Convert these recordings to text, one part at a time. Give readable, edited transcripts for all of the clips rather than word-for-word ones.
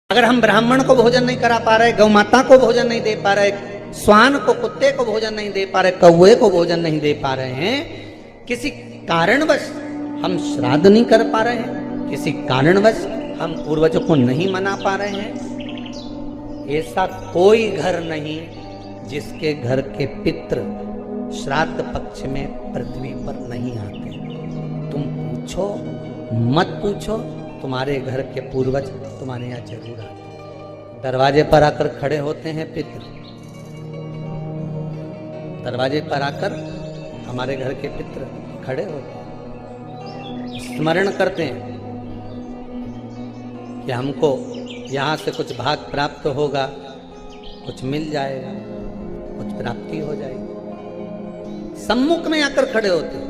अगर हम ब्राह्मण को भोजन नहीं करा पा रहे, गौ माता को भोजन नहीं दे पा रहे, स्वान को, कुत्ते को भोजन नहीं दे पा रहे, कौवे को भोजन नहीं दे पा रहे हैं, किसी कारणवश हम श्राद्ध नहीं कर पा रहे हैं, किसी कारणवश हम पूर्वजों को नहीं मना पा रहे हैं, ऐसा कोई घर नहीं जिसके घर के पितृ श्राद्ध पक्ष में पृथ्वी पर नहीं आते। तुम पूछो मत पूछो, तुम्हारे घर के पूर्वज तुम्हारे यहाँ जरूर आते। दरवाजे पर आकर खड़े होते हैं पितृ, दरवाजे पर आकर हमारे घर के पितृ खड़े होते हैं, स्मरण करते हैं कि हमको यहाँ से कुछ भाग प्राप्त होगा, कुछ मिल जाएगा, कुछ प्राप्ति हो जाएगी। सम्मुख में आकर खड़े होते हैं।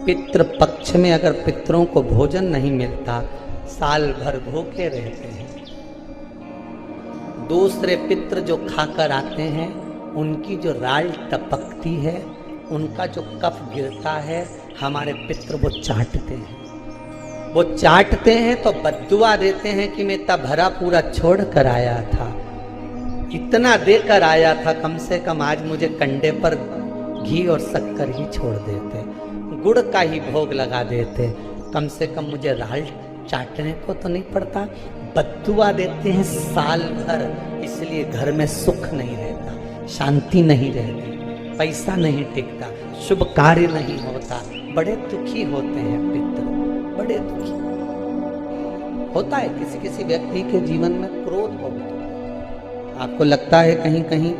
पितृ पक्ष में अगर पितरों को भोजन नहीं मिलता, साल भर भूखे रहते हैं। दूसरे पितृ जो खाकर आते हैं, उनकी जो राल टपकती है, उनका जो कफ गिरता है, हमारे पितृ वो चाटते हैं। वो चाटते हैं तो बद्दुआ देते हैं कि मैं इतना भरा पूरा छोड़ कर आया था, इतना देकर आया था, कम से कम आज मुझे कंडे पर घी और शक्कर ही छोड़ देते, गुड़ का ही भोग लगा देते, कम से कम मुझे राल चाटने को तो नहीं पड़ता। बद्दुआ देते हैं साल भर, इसलिए घर में सुख नहीं रहता, शांति नहीं रहती, पैसा नहीं टिकता, शुभ कार्य नहीं होता, बड़े दुखी होते हैं पितृ, बड़े दुखी होता है। किसी किसी व्यक्ति के जीवन में क्रोध होता है। आपको लगता है कहीं कहीं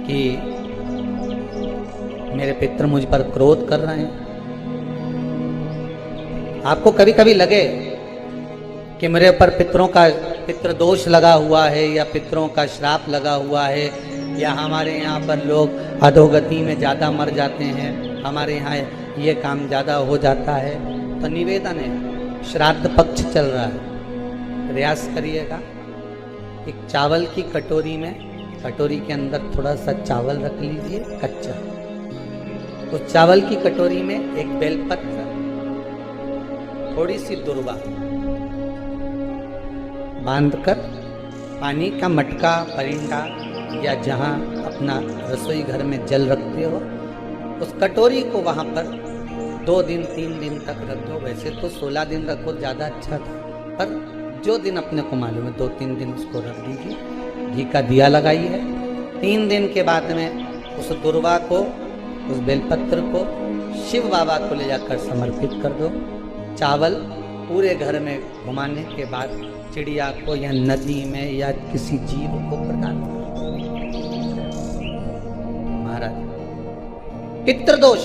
कि मेरे पितृ मुझ पर क्रोध कर रहे हैं। आपको कभी कभी लगे कि मेरे ऊपर पितृ दोष लगा हुआ है, या पितरों का श्राप लगा हुआ है, या हमारे यहाँ पर लोग अधोगति में ज़्यादा मर जाते हैं, हमारे यहाँ ये काम ज़्यादा हो जाता है, तो निवेदन है, श्राद्ध पक्ष चल रहा है, प्रयास करिएगा। एक चावल की कटोरी में, कटोरी के अंदर थोड़ा सा चावल रख लीजिए कच्चा, उस चावल की कटोरी में एक बेलपत्र, थोड़ी सी दुर्वा बांधकर, पानी का मटका, परिंदा या जहां अपना रसोई घर में जल रखते हो, उस कटोरी को वहां पर 2 दिन 3 दिन तक रख दो। वैसे तो 16 दिन रखो ज़्यादा अच्छा था, पर जो दिन अपने को मालूम है 2-3 दिन उसको रख दीजिए। घी का दिया लगाइए। 3 दिन के बाद में उस दुर्वा को, उस बेलपत्र को शिव बाबा को ले जाकर समर्पित कर दो। चावल पूरे घर में घुमाने के बाद चिड़िया को या नदी में या किसी जीव को प्रदान करो। महाराज, पितृदोष